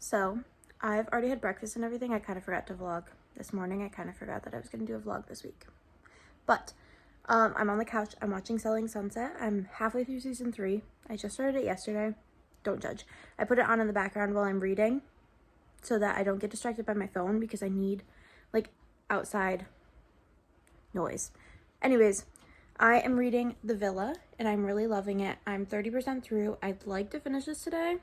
So I've already had breakfast and everything. I kind of forgot to vlog this morning. I kind of forgot that I was going to do a vlog this week. But I'm on the couch. I'm watching Selling Sunset. I'm halfway through season 3. I just started it yesterday. Don't judge. I put it on in the background while I'm reading so that I don't get distracted by my phone because I need like outside noise. Anyways, I am reading The Villa and I'm really loving it. I'm 30% through. I'd like to finish this today.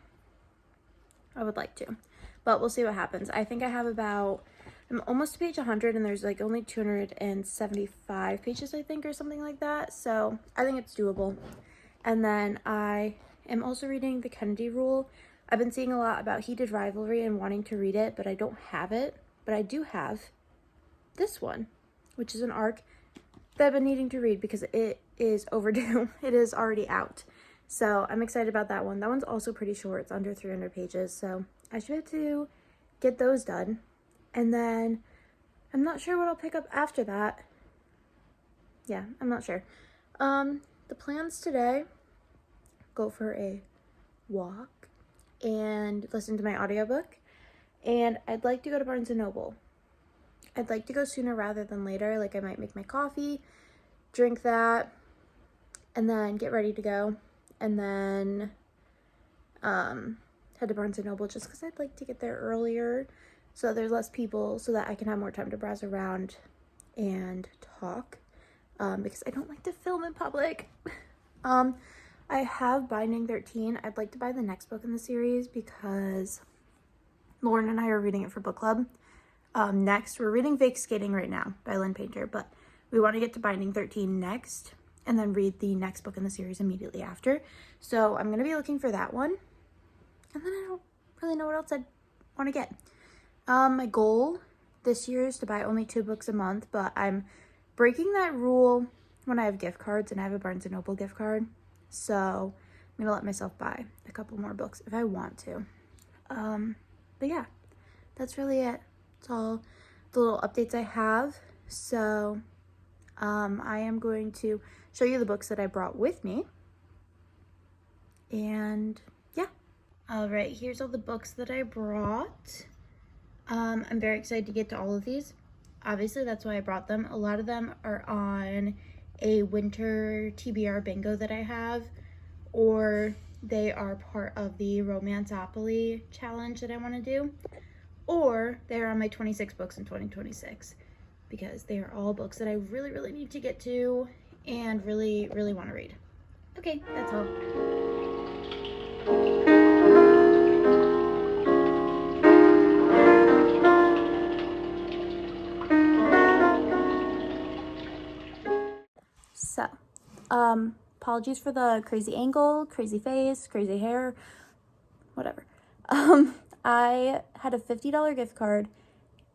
I would like to, but we'll see what happens. I think I have I'm almost to page 100 and there's like only 275 pages, I think, or something like that. So I think it's doable. And then I am also reading The Kennedy Rule. I've been seeing a lot about heated rivalry and wanting to read it, but I don't have it. But I do have this one, which is an arc that I've been needing to read because it is overdue. It is already out. So I'm excited about that one. That one's also pretty short. It's under 300 pages. So I should be able to get those done. And then I'm not sure what I'll pick up after that. Yeah, I'm not sure. The plans today, go for a walk and listen to my audiobook. And I'd like to go to Barnes & Noble. I'd like to go sooner rather than later. Like I might make my coffee, drink that, and then get ready to go. And then head to Barnes & Noble just because I'd like to get there earlier so there's less people so that I can have more time to browse around and talk because I don't like to film in public. I have Binding 13. I'd like to buy the next book in the series because Lauren and I are reading it for book club. Next, we're reading Fake Skating right now by Lynn Painter, but we want to get to Binding 13 next and then read the next book in the series immediately after. So I'm going to be looking for that one. And then I don't really know what else I'd want to get. My goal this year is to buy only 2 books a month, but I'm breaking that rule when I have gift cards, and I have a Barnes & Noble gift card. So I'm going to let myself buy a couple more books if I want to. But yeah, that's really it. That's all the little updates I have. So I am going to show you the books that I brought with me. And yeah. All right, here's all the books that I brought. I'm very excited to get to all of these. Obviously, that's why I brought them. A lot of them are on a winter TBR bingo that I have, or they are part of the Romanceopoly challenge that I want to do, or they're on my 26 books in 2026. Because they are all books that I really, really need to get to and really, really want to read. Okay, that's all. So, apologies for the crazy angle, crazy face, crazy hair, whatever. I had a $50 gift card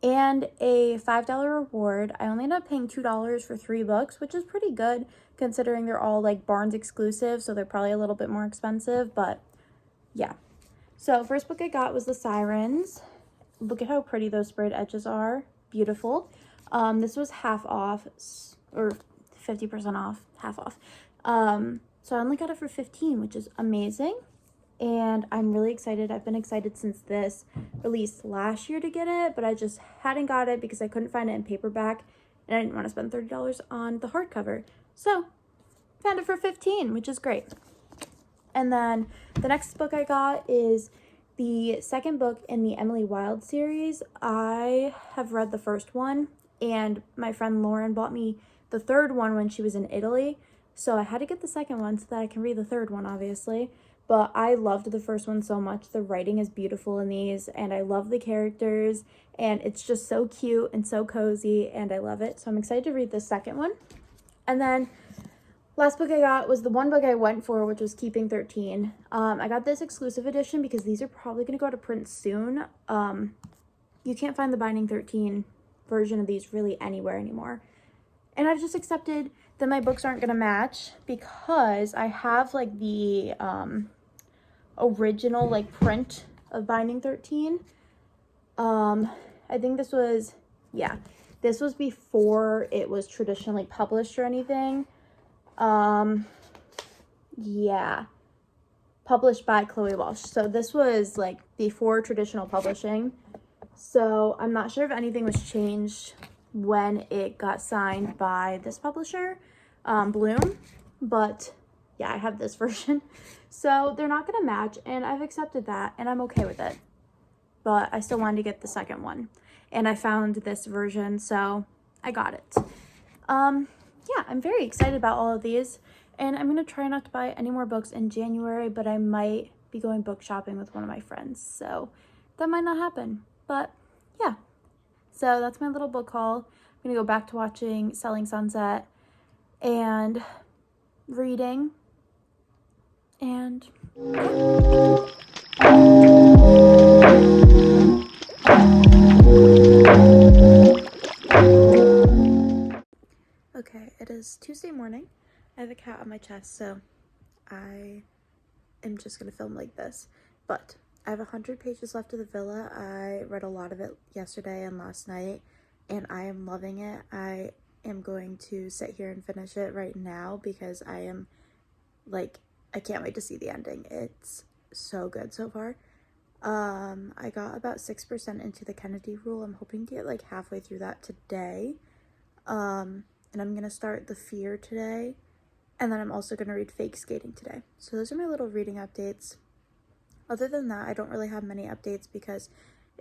and a $5 reward. I only ended up paying $2 for 3 books, which is pretty good considering they're all like Barnes exclusive, so they're probably a little bit more expensive, but yeah. So first book I got was The Sirens. Look at how pretty those sprayed edges are. Beautiful. This was half off, or 50% off, half off. So I only got it for $15, which is amazing. And I'm really excited. I've been excited since this released last year to get it, but I just hadn't got it because I couldn't find it in paperback and I didn't want to spend $30 on the hardcover. So found it for $15, which is great. And then the next book I got is the second book in the Emily Wilde series. I have read the first one and my friend Lauren bought me the third one when she was in Italy. So I had to get the second one so that I can read the third one, obviously. But I loved the first one so much. The writing is beautiful in these, and I love the characters, and it's just so cute and so cozy, and I love it. So I'm excited to read the second one. And then last book I got was the one book I went for, which was Keeping 13. I got this exclusive edition because these are probably going to go to print soon. You can't find the Binding 13 version of these really anywhere anymore. And I've just accepted that my books aren't going to match because I have like the original like print of Binding 13. I think this was, yeah, this was before it was traditionally published or anything. Yeah, published by Chloe Walsh. So this was like before traditional publishing. So I'm not sure if anything was changed when it got signed by this publisher, Bloom, but yeah, I have this version. So they're not gonna match, and I've accepted that, and I'm okay with it. But I still wanted to get the second one, and I found this version, so I got it. Yeah, I'm very excited about all of these, and I'm gonna try not to buy any more books in January, but I might be going book shopping with one of my friends, so that might not happen. But yeah, so that's my little book haul. I'm gonna go back to watching Selling Sunset and reading, and okay, it is Tuesday morning. I have a cat on my chest, so I am just gonna film like this, but I have 100 pages left of the Villa. I read a lot of it yesterday and last night, and I am loving it. I am going to sit here and finish it right now because I am like, I can't wait to see the ending. It's so good so far. I got about 6% into the Kennedy Rule. I'm hoping to get like halfway through that today. And I'm gonna start The Fear today, and then I'm also gonna read Fake Skating today. So those are my little reading updates. Other than that, I don't really have many updates because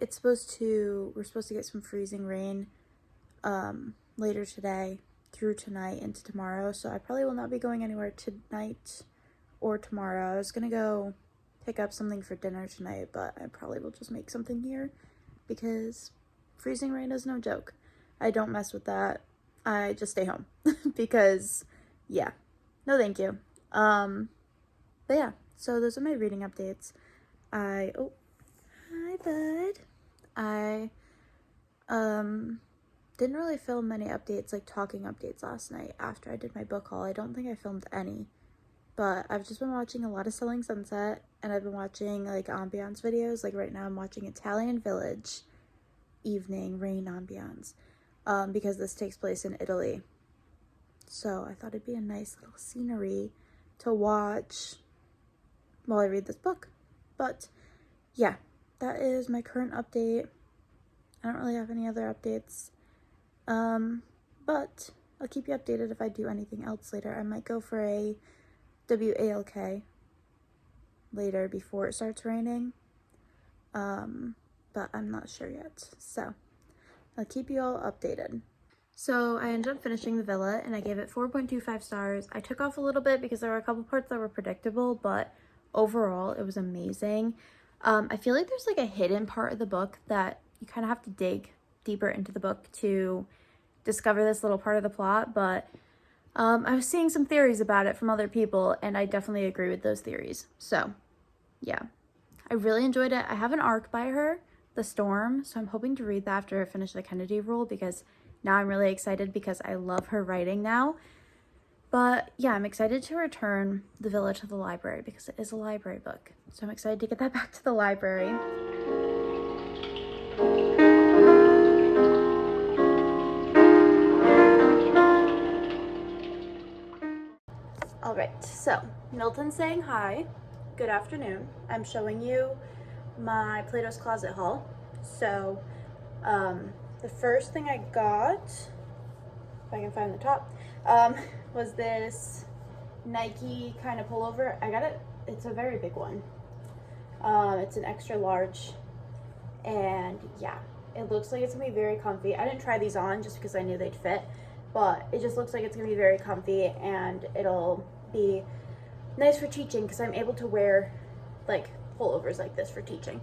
we're supposed to get some freezing rain later today through tonight into tomorrow, so I probably will not be going anywhere tonight or tomorrow. I was gonna go pick up something for dinner tonight, but I probably will just make something here because freezing rain is no joke. I don't mess with that. I just stay home because yeah, no thank you. But yeah, so those are my reading updates. Oh, hi bud. I didn't really film many updates, like talking updates last night after I did my book haul. I don't think I filmed any, but I've just been watching a lot of Selling Sunset, and I've been watching like ambiance videos. Like right now I'm watching Italian Village evening rain ambiance, because this takes place in Italy. So I thought it'd be a nice little scenery to watch while I read this book. But yeah, that is my current update. I don't really have any other updates. But I'll keep you updated if I do anything else later. I might go for a WALK later before it starts raining. But I'm not sure yet. So I'll keep you all updated. So I ended up finishing the Villa, and I gave it 4.25 stars. I took off a little bit because there were a couple parts that were predictable, but overall it was amazing. I feel like there's like a hidden part of the book that you kind of have to dig deeper into the book to discover this little part of the plot, but I was seeing some theories about it from other people, and I definitely agree with those theories. So yeah, I really enjoyed it. I have an arc by her, The Storm, so I'm hoping to read that after I finish the Kennedy Rule, because now I'm really excited because I love her writing now. But yeah, I'm excited to return The Villa to the library because it is a library book. So I'm excited to get that back to the library. All right, so Milton's saying hi. Good afternoon. I'm showing you my Plato's Closet haul. So the first thing I got, if I can find the top, was this Nike kind of pullover. I got it, it's a very big one. It's an extra large, and yeah, it looks like it's gonna be very comfy. I didn't try these on just because I knew they'd fit, but it just looks like it's gonna be very comfy, and it'll be nice for teaching because I'm able to wear like pullovers like this for teaching.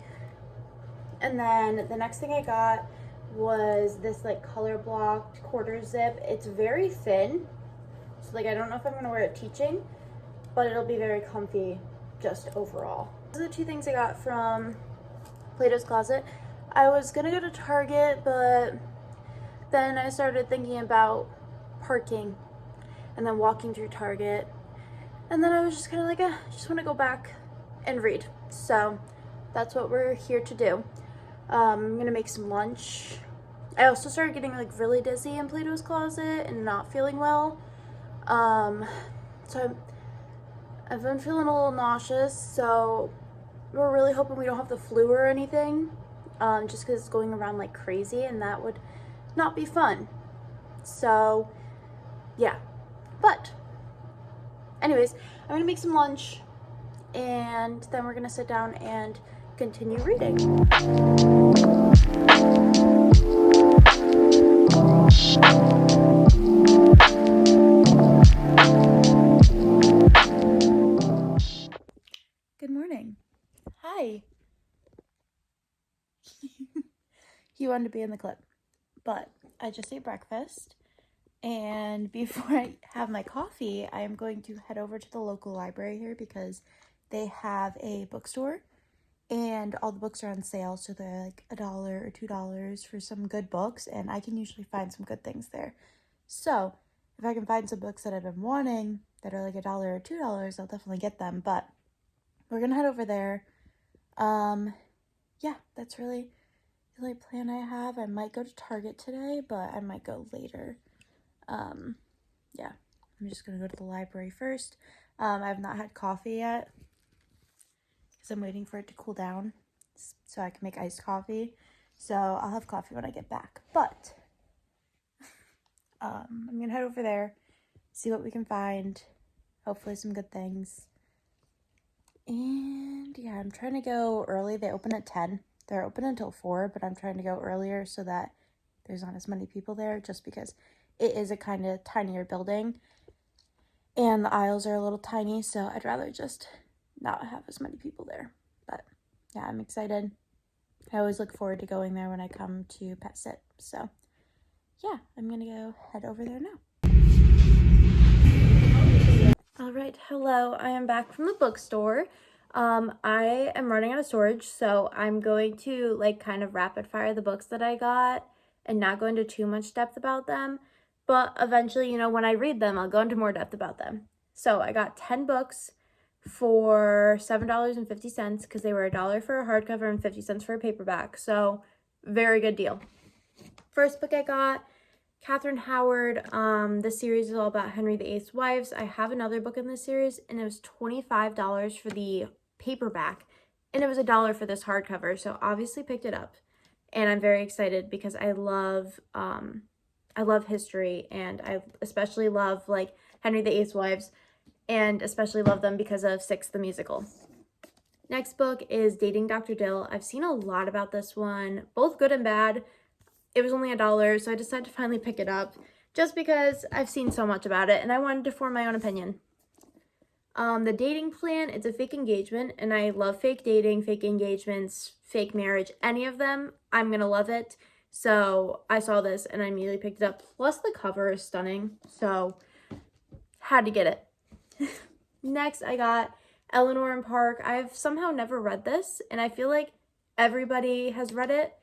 And then the next thing I got was this like color blocked quarter zip. It's very thin, so like I don't know if I'm gonna wear it teaching, but it'll be very comfy just overall. Those are the two things I got from Plato's Closet. I was gonna go to Target, but then I started thinking about parking and then walking through Target, and then I was just kind of like, I just want to go back and read. So that's what we're here to do. I'm gonna make some lunch. I also started getting like really dizzy in Plato's Closet and not feeling well. So I've been feeling a little nauseous, so we're really hoping we don't have the flu or anything, just because it's going around like crazy, and that would not be fun. So, yeah. But, anyways, I'm gonna make some lunch, and then we're gonna sit down and continue reading. Good morning. Hi. He wanted to be in the clip, but I just ate breakfast, and before I have my coffee, I am going to head over to the local library here because they have a bookstore and all the books are on sale, so they're like $1 or $2 for some good books, and I can usually find some good things there. So if I can find some books that I've been wanting that are like $1 or $2, I'll definitely get them. But we're gonna head over there. Yeah, that's really the only plan I have. I might go to Target today, but I might go later. Yeah, I'm just gonna go to the library first. I have not had coffee yet because I'm waiting for it to cool down so I can make iced coffee. So I'll have coffee when I get back. But I'm gonna head over there, see what we can find. Hopefully some good things. And yeah, I'm trying to go early. They open at 10. They're open until 4, but I'm trying to go earlier so that there's not as many people there, just because it is a kind of tinier building and the aisles are a little tiny, so I'd rather just not have as many people there. But yeah, I'm excited. I always look forward to going there when I come to Pet Sit. So yeah, I'm gonna go head over there now. All right, hello, I am back from the bookstore. I am running out of storage, so I'm going to like kind of rapid fire the books that I got and not go into too much depth about them. But eventually, you know, when I read them, I'll go into more depth about them. So I got 10 books for $7.50 because they were $1 for a hardcover and 50 cents for a paperback. So very good deal. First book I got, Catherine Howard. This series is all about Henry VIII's wives. I have another book in this series, and it was $25 for the paperback, and it was $1 for this hardcover. So obviously picked it up, and I'm very excited because I love history, and I especially love like Henry VIII's wives, and especially love them because of Six the Musical. Next book is Dating Dr. Dill. I've seen a lot about this one, both good and bad. It was only $1, so I decided to finally pick it up just because I've seen so much about it and I wanted to form my own opinion. The Dating Plan, it's a fake engagement, and I love fake dating, fake engagements, fake marriage, any of them. I'm gonna love it. So I saw this and I immediately picked it up. Plus the cover is stunning, so had to get it. Next, I got Eleanor and Park. I've somehow never read this, and I feel like everybody has read it.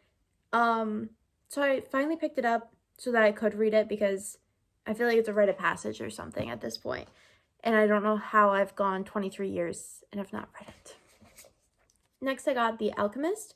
So I finally picked it up so that I could read it because I feel like it's a rite of passage or something at this point. And I don't know how I've gone 23 years and have not read it. Next, I got The Alchemist.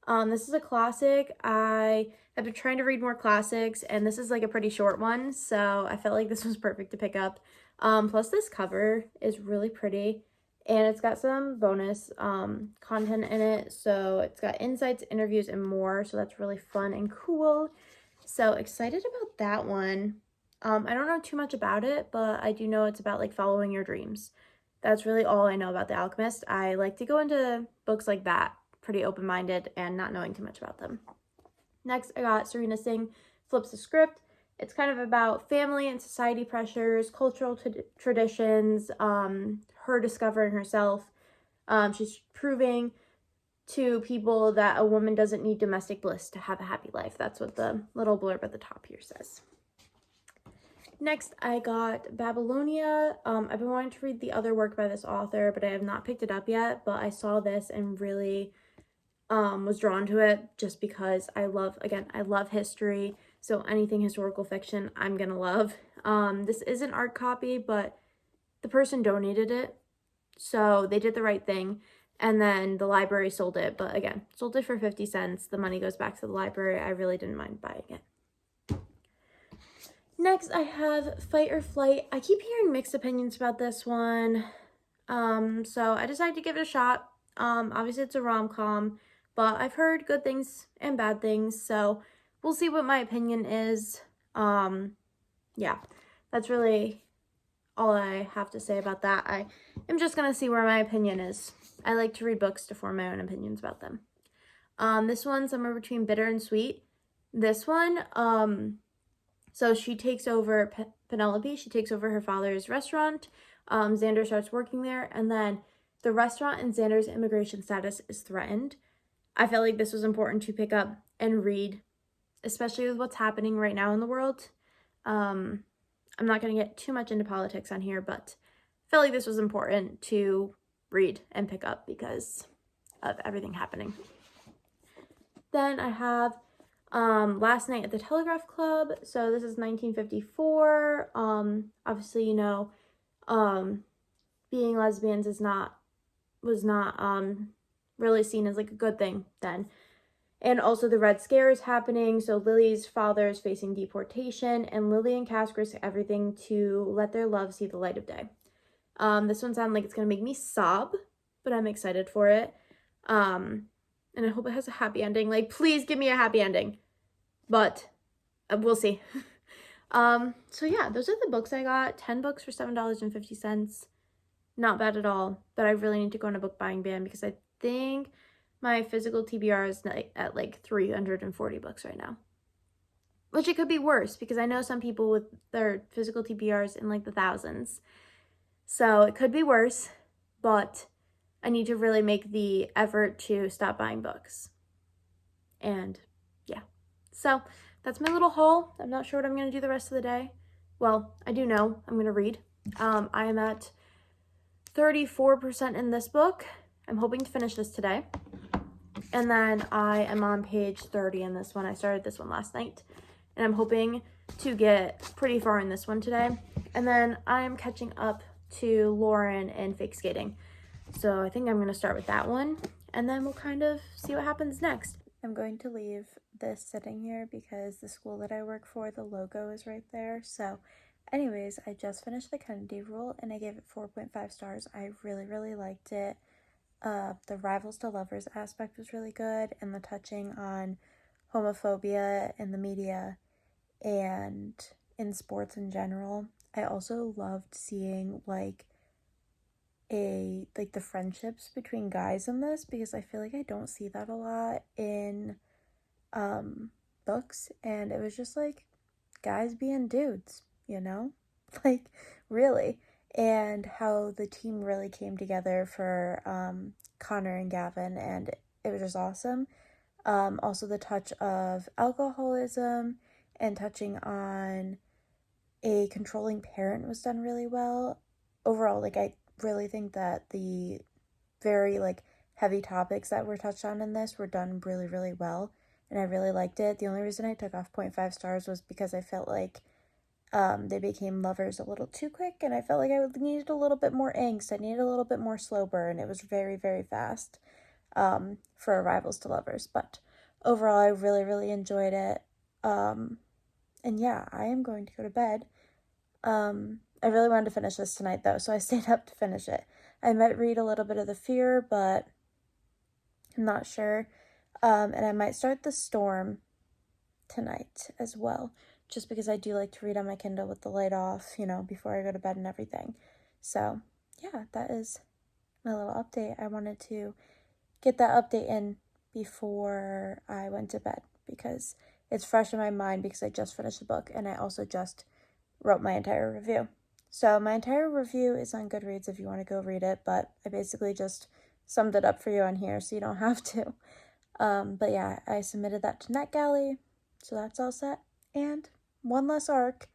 This is a classic. I have been trying to read more classics, and this is like a pretty short one, so I felt like this was perfect to pick up. Plus this cover is really pretty, and it's got some bonus content in it. So it's got insights, interviews, and more, so that's really fun and cool. So excited about that one. I don't know too much about it, but I do know it's about like following your dreams. That's really all I know about The Alchemist. I like to go into books like that pretty open-minded and not knowing too much about them. Next, I got Serena Singh Flips the Script. It's kind of about family and society pressures, cultural traditions, her discovering herself. She's proving to people that a woman doesn't need domestic bliss to have a happy life. That's what the little blurb at the top here says. Next, I got Babylonia. I've been wanting to read the other work by this author, but I have not picked it up yet. But I saw this and really was drawn to it just because I love history. So anything historical fiction, I'm gonna love. This is an art copy, but the person donated it, so they did the right thing. And then the library sold it, but again, sold it for 50 cents. The money goes back to the library. I really didn't mind buying it. Next, I have Fight or Flight. I keep hearing mixed opinions about this one. So I decided to give it a shot. Obviously it's a rom-com, but I've heard good things and bad things, so we'll see what my opinion is. Yeah, that's really all I have to say about that. I am just gonna see where my opinion is. I like to read books to form my own opinions about them. This one's somewhere between bitter and sweet. This one, so she takes over, Penelope, she takes over her father's restaurant. Xander starts working there, and then the restaurant and Xander's immigration status is threatened. I felt like this was important to pick up and read, especially with what's happening right now in the world. I'm not going to get too much into politics on here, but I felt like this was important to read and pick up because of everything happening. Then I have Last Night at the Telegraph Club. So this is 1954. Obviously, you know, being lesbians was not really seen as like a good thing then. And also the Red Scare is happening, so Lily's father is facing deportation, and Lily and Cass risk everything to let their love see the light of day. This one sounds like it's going to make me sob, but I'm excited for it. And I hope it has a happy ending. Like, please give me a happy ending. But we'll see. So yeah, those are the books I got. 10 books for $7.50. Not bad at all, but I really need to go on a book buying ban because I think my physical TBR is at like 340 books right now. Which it could be worse because I know some people with their physical TBRs in like the thousands. So it could be worse, but I need to really make the effort to stop buying books. And yeah, so that's my little haul. I'm not sure what I'm going to do the rest of the day. Well, I do know I'm going to read. I am at 34% in this book. I'm hoping to finish this today. And then I am on page 30 in this one. I started this one last night. And I'm hoping to get pretty far in this one today. And then I'm catching up to Lauren and Fake Skating. So I think I'm going to start with that one. And then we'll kind of see what happens next. I'm going to leave this sitting here because the school that I work for, the logo is right there. So anyways, I just finished the Kennedy Rule and I gave it 4.5 stars. I really, really liked it. The rivals to lovers aspect was really good, and the touching on homophobia in the media and in sports in general. I also loved seeing like the friendships between guys in this because I feel like I don't see that a lot in books, and it was just like guys being dudes, you know? Like, really. And how the team really came together for Connor and Gavin, and it was just awesome. Also the touch of alcoholism and touching on a controlling parent was done really well. Overall, like, I really think that the very like heavy topics that were touched on in this were done really, really well, and I really liked it. The only reason I took off 0.5 stars was because I felt like they became lovers a little too quick, and I felt like I needed a little bit more angst. I needed a little bit more slow burn. It was very, very fast for rivals to lovers, but overall I really, really enjoyed it. And yeah, I am going to go to bed. I really wanted to finish this tonight though, so I stayed up to finish it. I might read a little bit of The Fear, but I'm not sure. And I might start The Storm tonight as well, just because I do like to read on my Kindle with the light off, you know, before I go to bed and everything. So yeah, that is my little update. I wanted to get that update in before I went to bed because it's fresh in my mind because I just finished the book and I also just wrote my entire review. So my entire review is on Goodreads if you want to go read it, but I basically just summed it up for you on here so you don't have to. But yeah, I submitted that to NetGalley, so that's all set. And one less arc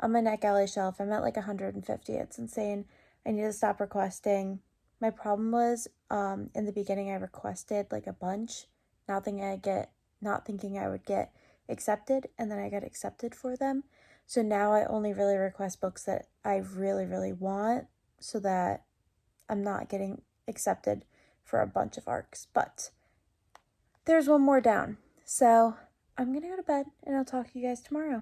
on my NetGalley shelf. I'm at like 150. It's insane. I need to stop requesting. My problem was in the beginning I requested like a bunch, not thinking I would get accepted, and then I got accepted for them. So now I only really request books that I really, really want so that I'm not getting accepted for a bunch of arcs. But there's one more down. So I'm going to go to bed and I'll talk to you guys tomorrow.